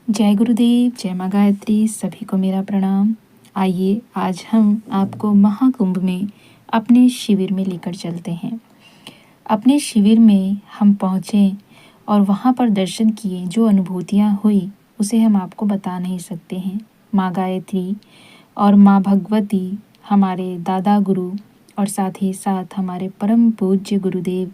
जय गुरुदेव, जय माँ गायत्री, सभी को मेरा प्रणाम। आइए आज हम आपको महाकुंभ में अपने शिविर में लेकर चलते हैं। अपने शिविर में हम पहुँचे और वहाँ पर दर्शन किए, जो अनुभूतियाँ हुई उसे हम आपको बता नहीं सकते हैं। माँ गायत्री और माँ भगवती, हमारे दादा गुरु और साथ ही साथ हमारे परम पूज्य गुरुदेव,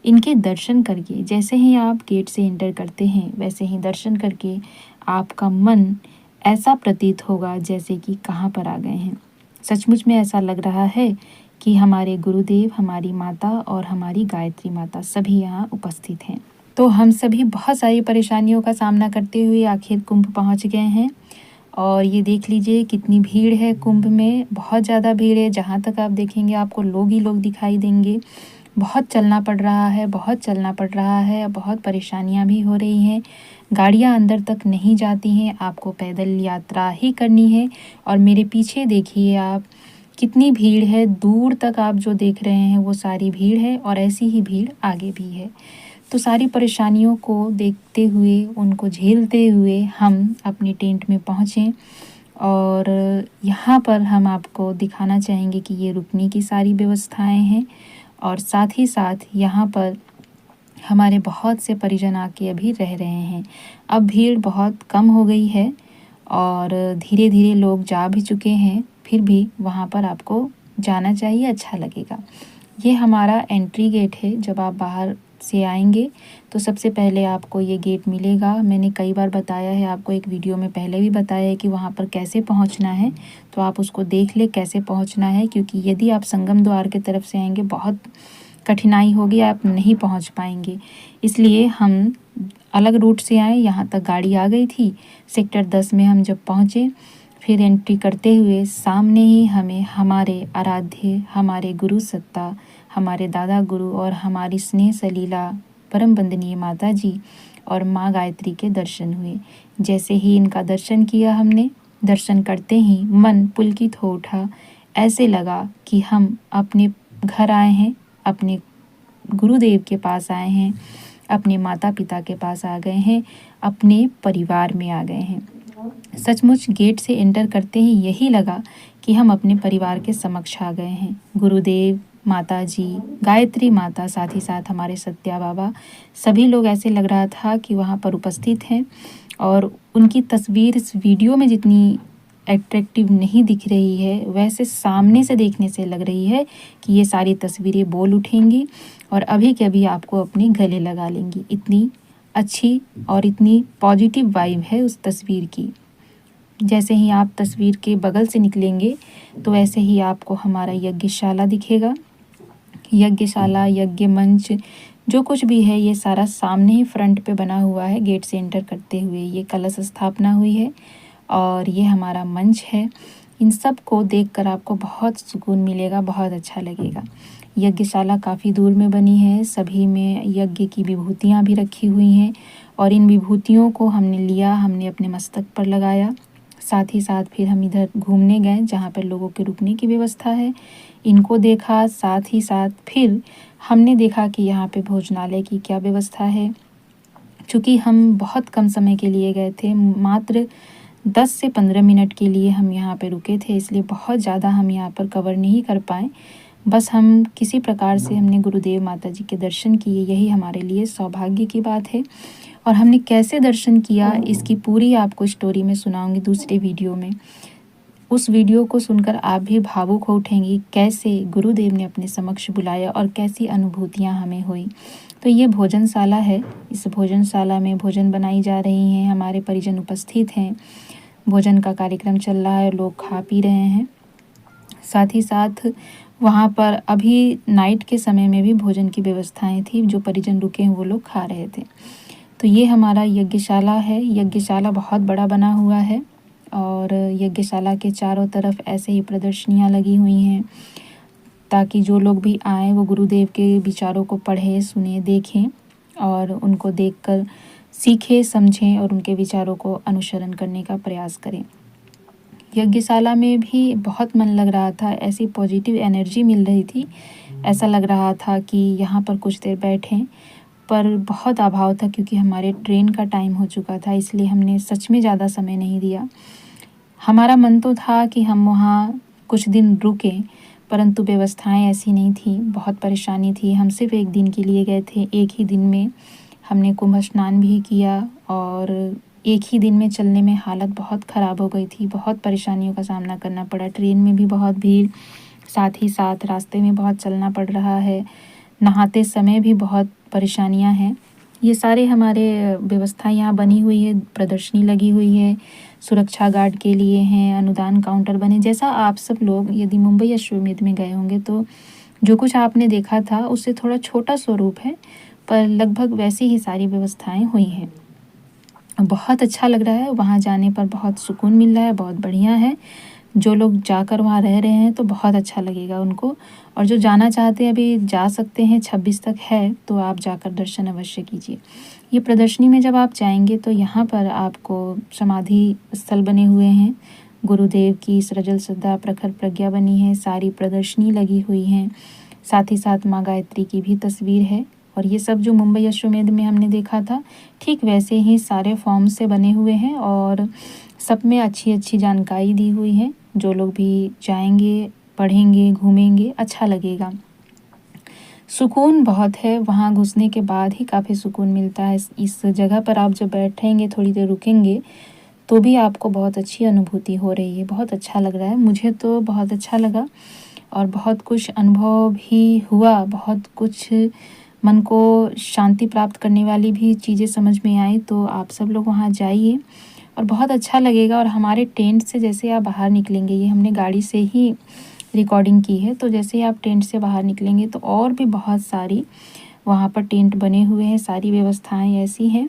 इनके दर्शन करके जैसे ही आप गेट से एंटर करते हैं वैसे ही दर्शन करके आपका मन ऐसा प्रतीत होगा जैसे कि कहाँ पर आ गए हैं। सचमुच में ऐसा लग रहा है कि हमारे गुरुदेव, हमारी माता और हमारी गायत्री माता सभी यहाँ उपस्थित हैं। तो हम सभी बहुत सारी परेशानियों का सामना करते हुए आखिर कुंभ पहुँच गए हैं। और ये देख लीजिए कितनी भीड़ है कुंभ में, बहुत ज़्यादा भीड़ है। जहाँ तक आप देखेंगे आपको लोग ही लोग दिखाई देंगे। बहुत चलना पड़ रहा है, बहुत चलना पड़ रहा है, बहुत परेशानियां भी हो रही हैं। गाड़ियां अंदर तक नहीं जाती हैं, आपको पैदल यात्रा ही करनी है। और मेरे पीछे देखिए आप, कितनी भीड़ है। दूर तक आप जो देख रहे हैं वो सारी भीड़ है और ऐसी ही भीड़ आगे भी है। तो सारी परेशानियों को देखते हुए, उनको झेलते हुए हम अपनी टेंट में पहुँचे। और यहाँ पर हम आपको दिखाना चाहेंगे कि ये रुकने की सारी व्यवस्थाएं हैं और साथ ही साथ यहाँ पर हमारे बहुत से परिजन आके अभी रह रहे हैं। अब भीड़ बहुत कम हो गई है और धीरे धीरे लोग जा भी चुके हैं, फिर भी वहाँ पर आपको जाना चाहिए, अच्छा लगेगा। ये हमारा एंट्री गेट है। जब आप बाहर से आएंगे तो सबसे पहले आपको ये गेट मिलेगा। मैंने कई बार बताया है आपको, एक वीडियो में पहले भी बताया है कि वहाँ पर कैसे पहुँचना है, तो आप उसको देख ले कैसे पहुँचना है। क्योंकि यदि आप संगम द्वार की तरफ से आएंगे बहुत कठिनाई होगी, आप नहीं पहुँच पाएंगे। इसलिए हम अलग रूट से आए, यहाँ तक गाड़ी आ गई थी। सेक्टर 10 में हम जब पहुँचे, फिर एंट्री करते हुए सामने ही हमें हमारे आराध्य, हमारे गुरु सत्ता, हमारे दादा गुरु और हमारी स्नेह सलीला परम वंदनीय माता जी और माँ गायत्री के दर्शन हुए। जैसे ही इनका दर्शन किया हमने, दर्शन करते ही मन पुलकित हो उठा। ऐसे लगा कि हम अपने घर आए हैं, अपने गुरुदेव के पास आए हैं, अपने माता पिता के पास आ गए हैं, अपने परिवार में आ गए हैं। सचमुच गेट से एंटर करते ही यही लगा कि हम अपने परिवार के समक्ष आ गए हैं। गुरुदेव, माता जी, गायत्री माता, साथ ही साथ हमारे सत्या बाबा, सभी लोग ऐसे लग रहा था कि वहाँ पर उपस्थित हैं। और उनकी तस्वीर इस वीडियो में जितनी एट्रैक्टिव नहीं दिख रही है, वैसे सामने से देखने से लग रही है कि ये सारी तस्वीरें बोल उठेंगी और अभी के अभी आपको अपने गले लगा लेंगी। इतनी अच्छी और इतनी पॉजिटिव वाइब है उस तस्वीर की। जैसे ही आप तस्वीर के बगल से निकलेंगे तो ऐसे ही आपको हमारा यज्ञशाला दिखेगा। यज्ञशाला, यज्ञ मंच, जो कुछ भी है ये सारा सामने ही फ्रंट पे बना हुआ है। गेट से एंटर करते हुए ये कलश स्थापना हुई है और ये हमारा मंच है। इन सब को देखकर आपको बहुत सुकून मिलेगा, बहुत अच्छा लगेगा। यज्ञशाला काफ़ी दूर में बनी है, सभी में यज्ञ की विभूतियाँ भी रखी हुई हैं और इन विभूतियों को हमने लिया, हमने अपने मस्तक पर लगाया। साथ ही साथ फिर हम इधर घूमने गए जहाँ पर लोगों के रुकने की व्यवस्था है, इनको देखा। साथ ही साथ फिर हमने देखा कि यहाँ पे भोजनालय की क्या व्यवस्था है। चूँकि हम बहुत कम समय के लिए गए थे, मात्र 10 से 15 मिनट के लिए हम यहाँ पे रुके थे, इसलिए बहुत ज़्यादा हम यहाँ पर कवर नहीं कर पाए। बस हम किसी प्रकार से हमने गुरुदेव माता जी के दर्शन किए, यही हमारे लिए सौभाग्य की बात है। और हमने कैसे दर्शन किया इसकी पूरी आपको स्टोरी में सुनाऊंगी दूसरे वीडियो में। उस वीडियो को सुनकर आप भी भावुक हो उठेंगी, कैसे गुरुदेव ने अपने समक्ष बुलाया और कैसी अनुभूतियाँ हमें हुई। तो ये भोजनशाला है, इस भोजनशाला में भोजन बनाई जा रही हैं, हमारे परिजन उपस्थित हैं, भोजन का कार्यक्रम चल रहा है, लोग खा पी रहे हैं। साथ ही साथ वहाँ पर अभी नाइट के समय में भी भोजन की व्यवस्थाएं थी, जो परिजन रुके हैं वो लोग खा रहे थे। तो ये हमारा यज्ञशाला है। यज्ञशाला बहुत बड़ा बना हुआ है और यज्ञशाला के चारों तरफ ऐसे ही प्रदर्शनियाँ लगी हुई हैं ताकि जो लोग भी आएँ वो गुरुदेव के विचारों को पढ़ें, सुने, देखें और उनको देखकर सीखें, समझें और उनके विचारों को अनुसरण करने का प्रयास करें। यज्ञशाला में भी बहुत मन लग रहा था, ऐसी पॉजिटिव एनर्जी मिल रही थी, ऐसा लग रहा था कि यहाँ पर कुछ देर बैठें, पर बहुत अभाव था क्योंकि हमारे ट्रेन का टाइम हो चुका था, इसलिए हमने सच में ज़्यादा समय नहीं दिया। हमारा मन तो था कि हम वहाँ कुछ दिन रुकें, परंतु व्यवस्थाएं ऐसी नहीं थी, बहुत परेशानी थी। हम सिर्फ 1 दिन के लिए गए थे। एक ही दिन में हमने कुंभ स्नान भी किया और एक ही दिन में चलने में हालत बहुत ख़राब हो गई थी। बहुत परेशानियों का सामना करना पड़ा। ट्रेन में भी बहुत भीड़, साथ ही साथ रास्ते में बहुत चलना पड़ रहा है। नहाते समय भी बहुत परेशानियां हैं। ये सारे हमारे व्यवस्था यहाँ बनी हुई है, प्रदर्शनी लगी हुई है, सुरक्षा गार्ड के लिए हैं, अनुदान काउंटर बने। जैसा आप सब लोग यदि मुंबई अश्वमेध में गए होंगे तो जो कुछ आपने देखा था उससे थोड़ा छोटा स्वरूप है, पर लगभग वैसी ही सारी व्यवस्थाएं हुई हैं। बहुत अच्छा लग रहा है, वहाँ जाने पर बहुत सुकून मिल रहा है, बहुत बढ़िया है। जो लोग जाकर वहाँ रह रहे हैं तो बहुत अच्छा लगेगा उनको, और जो जाना चाहते हैं अभी जा सकते हैं, 26 तक है, तो आप जाकर दर्शन अवश्य कीजिए। ये प्रदर्शनी में जब आप जाएंगे तो यहाँ पर आपको समाधि स्थल बने हुए हैं, गुरुदेव की सृजल सदा प्रखर प्रज्ञा बनी है, सारी प्रदर्शनी लगी हुई हैं, साथ ही साथ माँ गायत्री की भी तस्वीर है। और ये सब जो मुंबई अश्वमेध में हमने देखा था ठीक वैसे ही सारे फॉर्म से बने हुए हैं और सब में अच्छी अच्छी जानकारी दी हुई है। जो लोग भी जाएंगे, पढ़ेंगे, घूमेंगे, अच्छा लगेगा। सुकून बहुत है, वहाँ घुसने के बाद ही काफ़ी सुकून मिलता है। इस जगह पर आप जब बैठेंगे, थोड़ी देर रुकेंगे तो भी आपको बहुत अच्छी अनुभूति हो रही है। बहुत अच्छा लग रहा है, मुझे तो बहुत अच्छा लगा और बहुत कुछ अनुभव भी हुआ। बहुत कुछ मन को शांति प्राप्त करने वाली भी चीज़ें समझ में आई। तो आप सब लोग वहाँ जाइए और बहुत अच्छा लगेगा। और हमारे टेंट से जैसे आप बाहर निकलेंगे, ये हमने गाड़ी से ही रिकॉर्डिंग की है, तो जैसे ही आप टेंट से बाहर निकलेंगे तो और भी बहुत सारी वहाँ पर टेंट बने हुए हैं। सारी व्यवस्थाएं ऐसी हैं।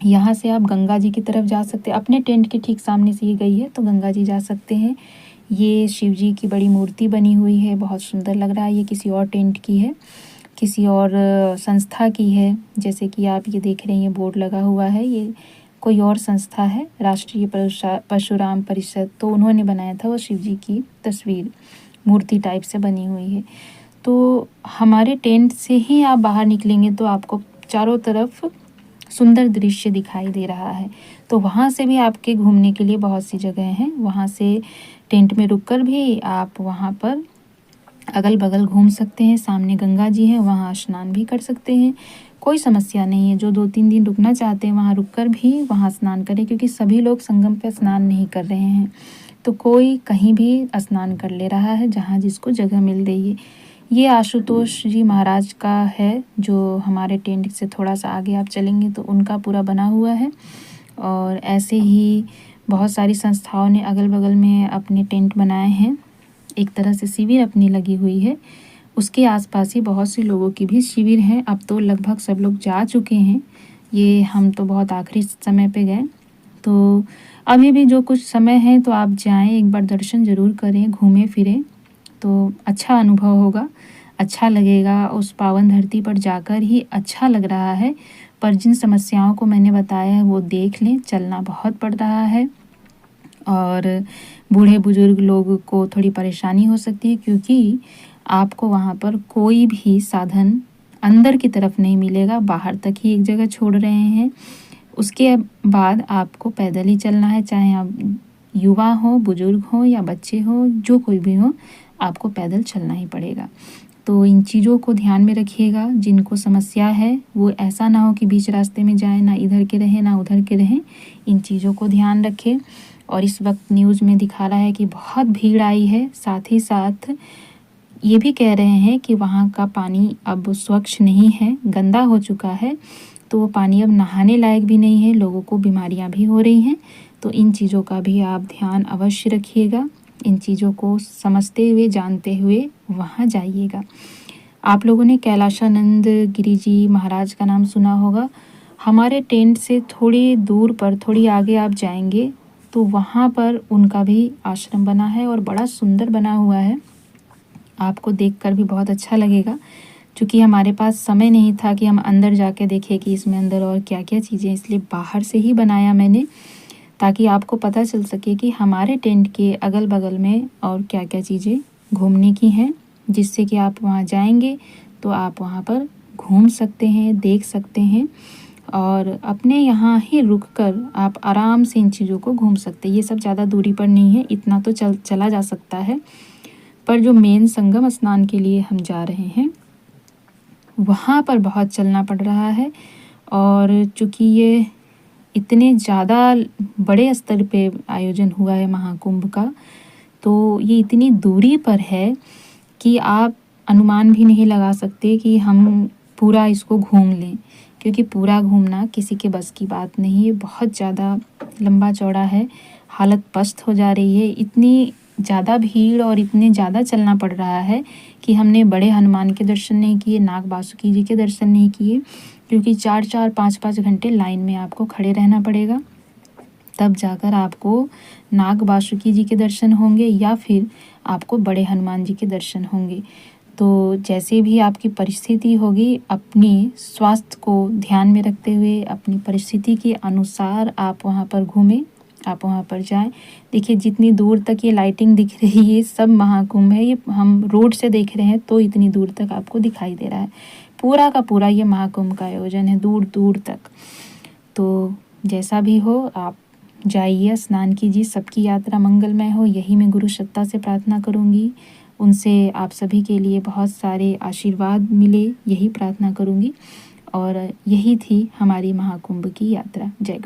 यहाँ से आप गंगा जी की तरफ जा सकते हैं, अपने टेंट के ठीक सामने से ये गई है तो गंगा जी जा सकते हैं। ये शिव जी की बड़ी मूर्ति बनी हुई है, बहुत सुंदर लग रहा है। ये किसी और टेंट की है, किसी और संस्था की है। जैसे कि आप ये देख रहे हैं, ये बोर्ड लगा हुआ है, ये कोई और संस्था है, राष्ट्रीय परशुराम परिषद, तो उन्होंने बनाया था। वो शिव जी की तस्वीर मूर्ति टाइप से बनी हुई है। तो हमारे टेंट से ही आप बाहर निकलेंगे तो आपको चारों तरफ सुंदर दृश्य दिखाई दे रहा है। तो वहाँ से भी आपके घूमने के लिए बहुत सी जगह हैं। वहाँ से टेंट में रुककर भी आप वहाँ पर अगल बगल घूम सकते हैं। सामने गंगा जी हैं, वहाँ स्नान भी कर सकते हैं, कोई समस्या नहीं है। जो 2-3 दिन रुकना चाहते हैं वहाँ रुककर भी वहाँ स्नान करें, क्योंकि सभी लोग संगम पे स्नान नहीं कर रहे हैं, तो कोई कहीं भी स्नान कर ले रहा है जहाँ जिसको जगह मिल रही है। ये आशुतोष जी महाराज का है, जो हमारे टेंट से थोड़ा सा आगे आप चलेंगे तो उनका पूरा बना हुआ है। और ऐसे ही बहुत सारी संस्थाओं ने अगल बगल में अपने टेंट बनाए हैं। एक तरह से शिविर अपनी लगी हुई है, उसके आसपास ही बहुत से लोगों की भी शिविर हैं। अब तो लगभग सब लोग जा चुके हैं, ये हम तो बहुत आखिरी समय पे गए। तो अभी भी जो कुछ समय है तो आप जाएं, एक बार दर्शन ज़रूर करें, घूमें फिरें, तो अच्छा अनुभव होगा, अच्छा लगेगा। उस पावन धरती पर जाकर ही अच्छा लग रहा है। पर जिन समस्याओं को मैंने बताया है वो देख लें, चलना बहुत पड़ रहा है और बूढ़े बुजुर्ग लोगों को थोड़ी परेशानी हो सकती है, क्योंकि आपको वहाँ पर कोई भी साधन अंदर की तरफ नहीं मिलेगा, बाहर तक ही एक जगह छोड़ रहे हैं। उसके बाद आपको पैदल ही चलना है, चाहे आप युवा हो, बुजुर्ग हो या बच्चे हो, जो कोई भी हो, आपको पैदल चलना ही पड़ेगा। तो इन चीज़ों को ध्यान में रखिएगा। जिनको समस्या है वो ऐसा ना हो कि बीच रास्ते में जाए, ना इधर के रहें ना उधर के रहें, इन चीज़ों को ध्यान रखें। और इस वक्त न्यूज़ में दिखा रहा है कि बहुत भीड़ आई है, साथ ही साथ ये भी कह रहे हैं कि वहाँ का पानी अब स्वच्छ नहीं है, गंदा हो चुका है, तो वो पानी अब नहाने लायक भी नहीं है, लोगों को बीमारियाँ भी हो रही हैं। तो इन चीज़ों का भी आप ध्यान अवश्य रखिएगा, इन चीज़ों को समझते हुए जानते हुए वहाँ जाइएगा। आप लोगों ने कैलाशानंद गिरी जी महाराज का नाम सुना होगा। हमारे टेंट से थोड़ी दूर पर, थोड़ी आगे आप जाएंगे तो वहाँ पर उनका भी आश्रम बना है और बड़ा सुंदर बना हुआ है। आपको देखकर भी बहुत अच्छा लगेगा। क्योंकि हमारे पास समय नहीं था कि हम अंदर जाके देखें कि इसमें अंदर और क्या क्या चीज़ें, इसलिए बाहर से ही बनाया मैंने, ताकि आपको पता चल सके कि हमारे टेंट के अगल बगल में और क्या क्या चीज़ें घूमने की हैं, जिससे कि आप वहाँ जाएंगे तो आप वहाँ पर घूम सकते हैं, देख सकते हैं और अपने यहाँ ही रुककर आप आराम से इन चीज़ों को घूम सकते हैं। ये सब ज़्यादा दूरी पर नहीं है, इतना तो चला जा सकता है। पर जो मेन संगम स्नान के लिए हम जा रहे हैं वहाँ पर बहुत चलना पड़ रहा है। और चूँकि ये इतने ज़्यादा बड़े स्तर पे आयोजन हुआ है महाकुंभ का, तो ये इतनी दूरी पर है कि आप अनुमान भी नहीं लगा सकते कि हम पूरा इसको घूम लें, क्योंकि पूरा घूमना किसी के बस की बात नहीं है। बहुत ज़्यादा लंबा चौड़ा है, हालत पस्त हो जा रही है। इतनी ज़्यादा भीड़ और इतने ज़्यादा चलना पड़ रहा है कि हमने बड़े हनुमान के दर्शन नहीं किए, नाग बासुकी जी के दर्शन नहीं किए, क्योंकि 4-4 5-5 घंटे लाइन में आपको खड़े रहना पड़ेगा। तब जाकर आपको नाग बासुकी जी के दर्शन होंगे या फिर आपको बड़े हनुमान जी के दर्शन होंगे। तो जैसे भी आपकी परिस्थिति होगी, अपनी स्वास्थ्य को ध्यान में रखते हुए अपनी परिस्थिति के अनुसार आप वहाँ पर घूमें, आप वहाँ पर जाएं। देखिए जितनी दूर तक ये लाइटिंग दिख रही है सब महाकुंभ है। ये हम रोड से देख रहे हैं तो इतनी दूर तक आपको दिखाई दे रहा है। पूरा का पूरा ये महाकुंभ का आयोजन है, दूर दूर तक। तो जैसा भी हो आप जाइए, स्नान कीजिए, सबकी यात्रा मंगलमय हो, यही मैं गुरु सत्ता से प्रार्थना करूँगी। उनसे आप सभी के लिए बहुत सारे आशीर्वाद मिले, यही प्रार्थना करूँगी। और यही थी हमारी महाकुंभ की यात्रा। जय गुरु।